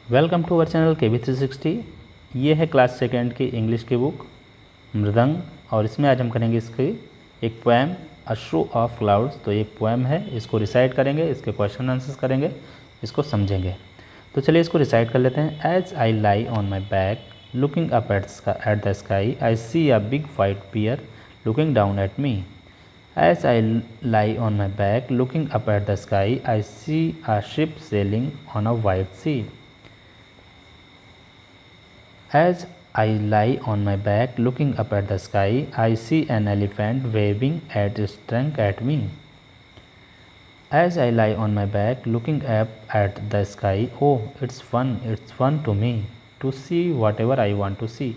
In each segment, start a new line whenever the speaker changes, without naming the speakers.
Welcome to our channel KB360। ये है class second की इंग्लिश की बुक मृदंग, और इसमें आज हम करेंगे इसकी एक poem a show off clouds. तो एक पोएम है, इसको रिसाइट करेंगे, इसके क्वेश्चन आंसर्स करेंगे, इसको समझेंगे। तो चलिए इसको रिसाइट कर लेते हैं। As I lie on my back looking up at the sky I see a big white bear looking down at me. As I lie on my back looking up at the sky, I see a ship sailing on a wide sea. As I lie on my back looking up at the sky, I see an elephant waving at its trunk at me. As I lie on my back looking up at the sky, oh, it's fun to me to see whatever I want to see.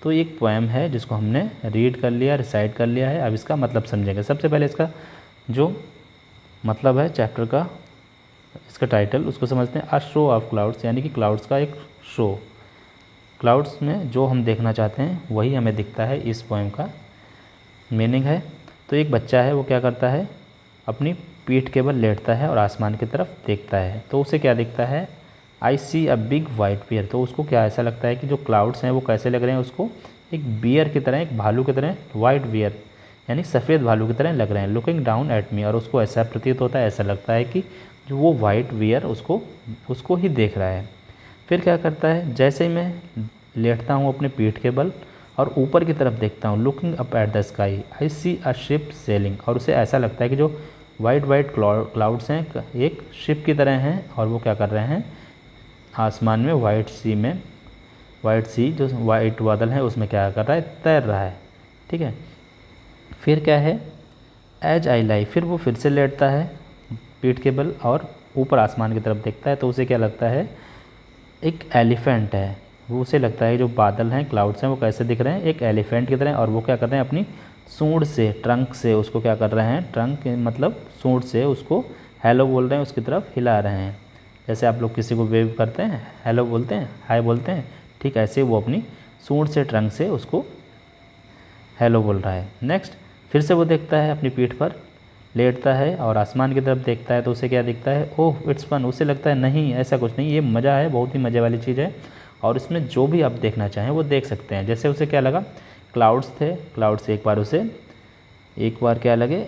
तो एक poem है जिसको हमने read कर लिया, recite कर लिया है। अब इसका मतलब समझेंगे। सबसे पहले इसका जो मतलब है चैप्टर का, इसका टाइटल, उसको समझते हैं। अ शो ऑफ क्लाउड्स, यानी कि क्लाउड्स का एक शो। क्लाउड्स में जो हम देखना चाहते हैं वही हमें दिखता है, इस पोएम का मीनिंग है। तो एक बच्चा है, वो क्या करता है, अपनी पीठ के बल लेटता है और आसमान की तरफ देखता है। तो उसे क्या दिखता है, आई see a big white beer. तो उसको क्या ऐसा लगता है कि जो क्लाउड्स हैं वो कैसे लग रहे हैं उसको, एक बियर की तरह, एक भालू की तरह, वाइट बियर यानी सफ़ेद भालू की तरह लग रहे हैं। लुकिंग डाउन एट मी, और उसको ऐसा प्रतीत होता है, ऐसा लगता है कि जो वो वाइट बियर उसको ही देख रहा है। फिर क्या करता है, जैसे ही मैं लेटता हूँ अपने पीठ के बल और ऊपर की तरफ देखता हूँ, looking up at the sky I see a ship sailing, और उसे ऐसा लगता है कि जो वाइट क्लाउड्स हैं एक शिप की तरह हैं, और वो क्या कर रहे हैं, आसमान में वाइट सी जो वाइट बादल है उसमें क्या कर रहा है, तैर रहा है। ठीक है। फिर क्या है, एज आई लाई, फिर वो फिर से लेटता है पीठ के बल और ऊपर आसमान की तरफ देखता है। तो उसे क्या लगता है, एक एलिफेंट है। वो उसे लगता है जो बादल हैं, क्लाउड्स हैं, वो कैसे दिख रहे हैं, एक एलिफेंट की तरह। और वो क्या कर रहे हैं, अपनी सूंड से, ट्रंक से उसको क्या कर रहे हैं, ट्रंक मतलब सूंड से उसको हेलो बोल रहे हैं, उसकी तरफ हिला रहे हैं। जैसे आप लोग किसी को वेव करते हैं, हेलो बोलते हैं, हाय बोलते हैं, ठीक ऐसे वो अपनी सूंड से, ट्रंक से उसको हेलो बोल रहा है। नेक्स्ट, फिर से वो देखता है, अपनी पीठ पर लेटता है और आसमान की तरफ देखता है। तो उसे क्या दिखता है, ओह इट्स फन। उसे लगता है नहीं, ऐसा कुछ नहीं, ये मज़ा है, बहुत ही मज़े वाली चीज़ है, और इसमें जो भी आप देखना चाहें वो देख सकते हैं। जैसे उसे क्या लगा, क्लाउड्स थे, क्लाउड से एक बार क्या लगे,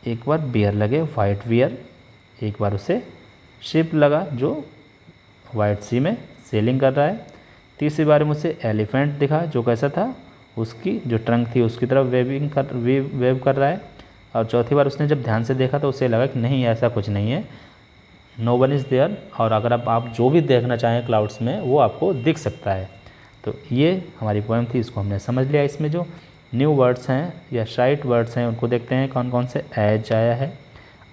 एक बार बियर लगे, वाइट बियर। एक बार उसे शिप लगा जो वाइट सी में सेलिंग कर रहा है। तीसरी बार में उसे एलिफेंट दिखा जो कैसा था, उसकी जो ट्रंक थी उसकी तरफ वेव कर रहा है। और चौथी बार उसने जब ध्यान से देखा तो उसे लगा कि नहीं, ऐसा कुछ नहीं है, नो वन इज़ देयर। और अगर आप जो भी देखना चाहें क्लाउड्स में वो आपको दिख सकता है। तो ये हमारी पोएम थी, इसको हमने समझ लिया। इसमें जो न्यू वर्ड्स हैं या शाइट वर्ड्स हैं उनको देखते हैं कौन कौन से। एज आया है,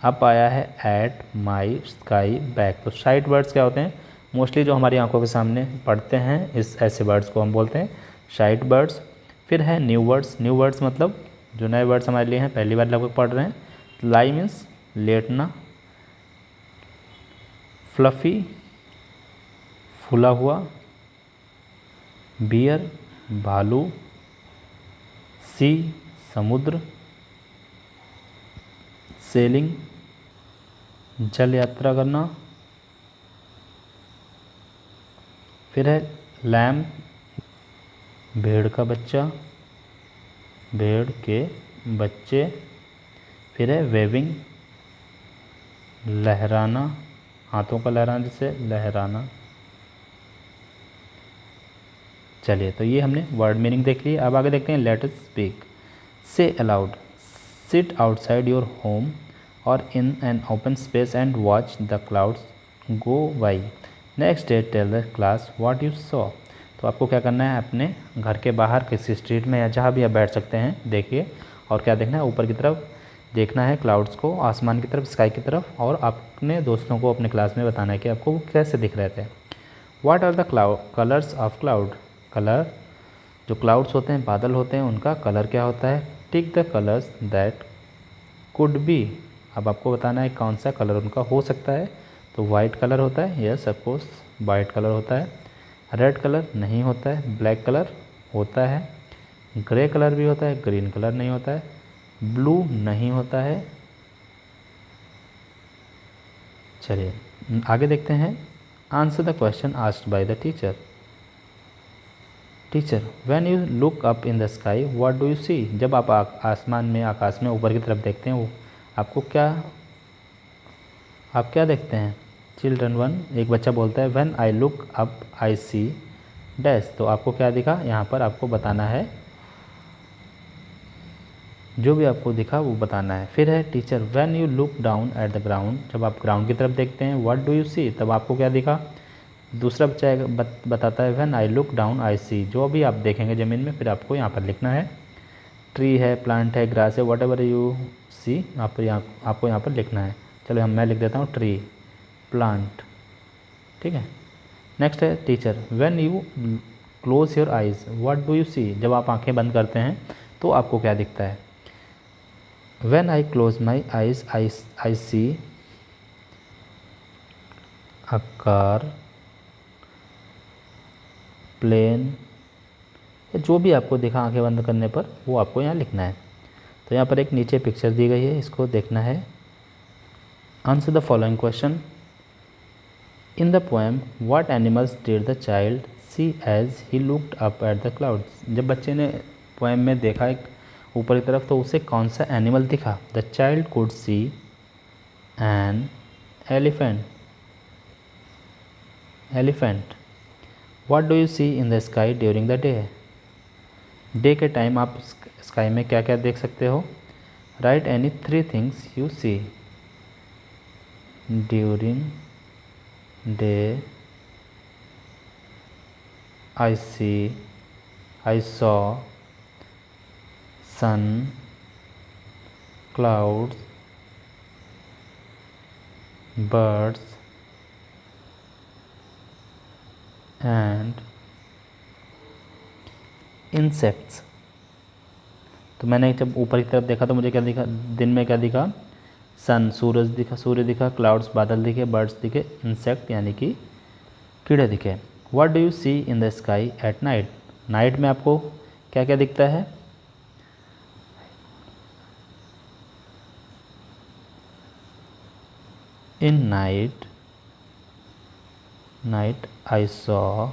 अप आया है, एट, माई, स्काई, बैक। तो शाइट वर्ड्स क्या होते हैं, मोस्टली जो हमारी आंखों के सामने पढ़ते हैं, इस ऐसे वर्ड्स को हम बोलते हैं शाइट वर्ड्स। फिर है न्यू वर्ड्स मतलब जो नए वर्ड्स हमारे लिए हैं, पहली बार लगभग पढ़ रहे हैं। लाई मीन्स लेटना, फ्लफ़ी फूला हुआ, बियर भालू, सी समुद्र, सेलिंग जल यात्रा करना। फिर है लैम भेड़ का बच्चा, भेड़ के बच्चे। फिर है वेविंग लहराना, हाथों का लहराना, जिससे लहराना। चलिए, तो ये हमने वर्ड मीनिंग देख ली। अब आगे देखते हैं let us speak. Say aloud, sit outside your home और in an open space and watch the clouds go by. Next day tell the class what you saw. तो आपको क्या करना है, अपने घर के बाहर किसी स्ट्रीट में या जहाँ भी आप बैठ सकते हैं देखिए, और क्या देखना है, ऊपर की तरफ देखना है, क्लाउड्स को, आसमान की तरफ, स्काई की तरफ, और अपने दोस्तों को अपने क्लास में बताना है कि आपको वो कैसे दिख रहे थे। What are the colours of cloud. Colour, जो क्लाउड्स होते हैं, बादल होते हैं, उनका कलर क्या होता है। Tick the colours that could be. अब आपको बताना है कौन सा कलर उनका हो सकता है। तो वाइट कलर होता है, yes of course white colour होता है। रेड कलर नहीं होता है, ब्लैक कलर होता है। ग्रे कलर भी होता है, ग्रीन कलर नहीं होता है। ब्लू नहीं होता है। चलिए आगे देखते हैं। Answer the question asked by the teacher. Teacher, when you look up in the sky what do you see? जब आप आसमान में, आकाश में ऊपर की तरफ देखते हैं, वो आपको आप क्या देखते हैं? चिल्ड्रन 1, एक बच्चा बोलता है when I look up I see dash. तो आपको क्या दिखा? यहाँ पर आपको बताना है, जो भी आपको दिखा वो बताना है। फिर है teacher, when you look down at the ground, जब आप ग्राउंड की तरफ देखते हैं, व्हाट डू यू सी? तब आपको क्या दिखा? दूसरा बच्चा बताता है when I look down I see. जो भी आप देखेंगे ज़मीन में, फिर आपको यहाँ पर लिखना है। ट्री है, प्लांट है, ग्रास है, वट एवर यू सी, आपको यहाँ पर लिखना है। चलो मैं लिख देता हूँ ट्री, प्लांट, ठीक है। नेक्स्ट है teacher, when you close your eyes what do you see? जब आप आंखें बंद करते हैं तो आपको क्या दिखता है? When I close my eyes I see a car, plane, जो भी आपको दिखा आंखें बंद करने पर, वो आपको यहाँ लिखना है। तो यहाँ पर एक नीचे पिक्चर दी गई है, इसको देखना है। Answer the following question. In the poem what animals did the child see as he looked up at the clouds? जब बच्चे ने पोएम में देखा एक ऊपर की तरफ, तो उसे कौन सा एनिमल दिखा? The child could see an elephant. What do you see in the sky during the day? Day के टाइम आप स्काई में क्या क्या देख सकते हो? Write any 3 things you see during day. I saw sun, clouds, birds and insects। तो मैंने जब ऊपर की तरफ देखा तो मुझे क्या दिखा? दिन में क्या दिखा? सन, सूर्य दिखा, क्लाउड्स, बादल दिखे, बर्ड्स दिखे, इंसेक्ट यानी कि कीड़े दिखे। What do you see in the sky at night? Night में आपको क्या क्या दिखता है? इन नाइट आई सॉ,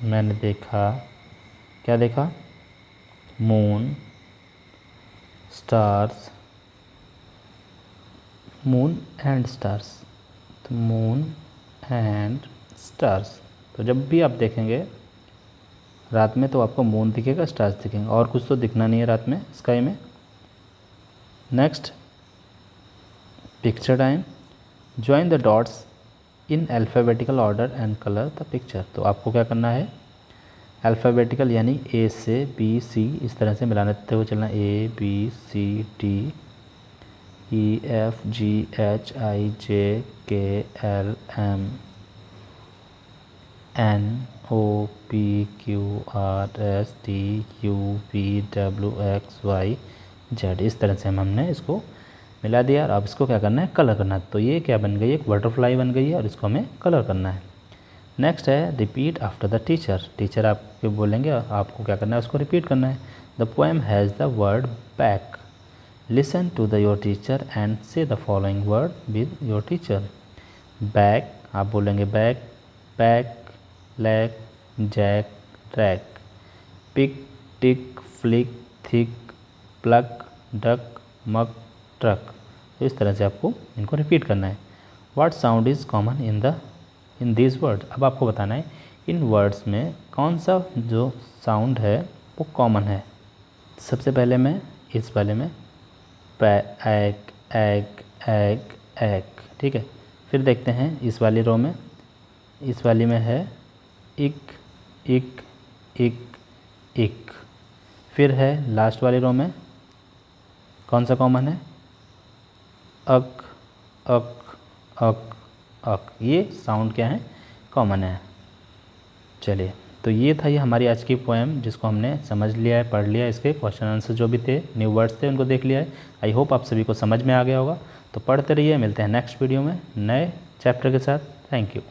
मैंने देखा, क्या देखा? Moon, stars, moon and stars. तो मून एंड स्टार्स। तो जब भी आप देखेंगे रात में, तो आपको मून दिखेगा, स्टार्स दिखेंगे, और कुछ तो दिखना नहीं है रात में स्काई में। Next picture time. Join the dots in alphabetical order and colour the picture. तो आपको क्या करना है? अल्फ़ाबेटिकल यानी ए से बी सी, इस तरह से मिलाते हुए चलना। A B C D E F G H I J K L M N O P Q R S T U V W X Y Z. इस तरह से हमने इसको मिला दिया। और अब इसको क्या करना है? कलर करना है। तो ये क्या बन गई? एक बटरफ्लाई बन गई है, और इसको हमें कलर करना है। नेक्स्ट है repeat after the teacher. Teacher आपके बोलेंगे, आपको क्या करना है? उसको रिपीट करना है। The poem has the word back. Listen to the your teacher and say the following word with your teacher. Back, आप बोलेंगे back, pack, lack, jack, track. Pick, tick, flick, thick, plug, duck, muck, truck. तो इस तरह से आपको इनको repeat करना है। What sound is common in this word? अब आपको बताना है इन वर्ड्स में कौन सा जो साउंड है वो कॉमन है। सबसे पहले मैं इस वाले में एग एग एग एग, ठीक है। फिर देखते हैं इस वाली रो में, इस वाली में है इक इक इक इक। फिर है लास्ट वाली रो में कौन सा कॉमन है? अक अक अक अक। ये साउंड क्या है? कॉमन है। चलिए, तो ये था ये हमारी आज की पोएम, जिसको हमने समझ लिया है, पढ़ लिया। इसके क्वेश्चन आंसर जो भी थे, न्यू वर्ड्स थे, उनको देख लिया है। आई होप आप सभी को समझ में आ गया होगा। तो पढ़ते रहिए, मिलते हैं नेक्स्ट वीडियो में नए चैप्टर के साथ। Thank you.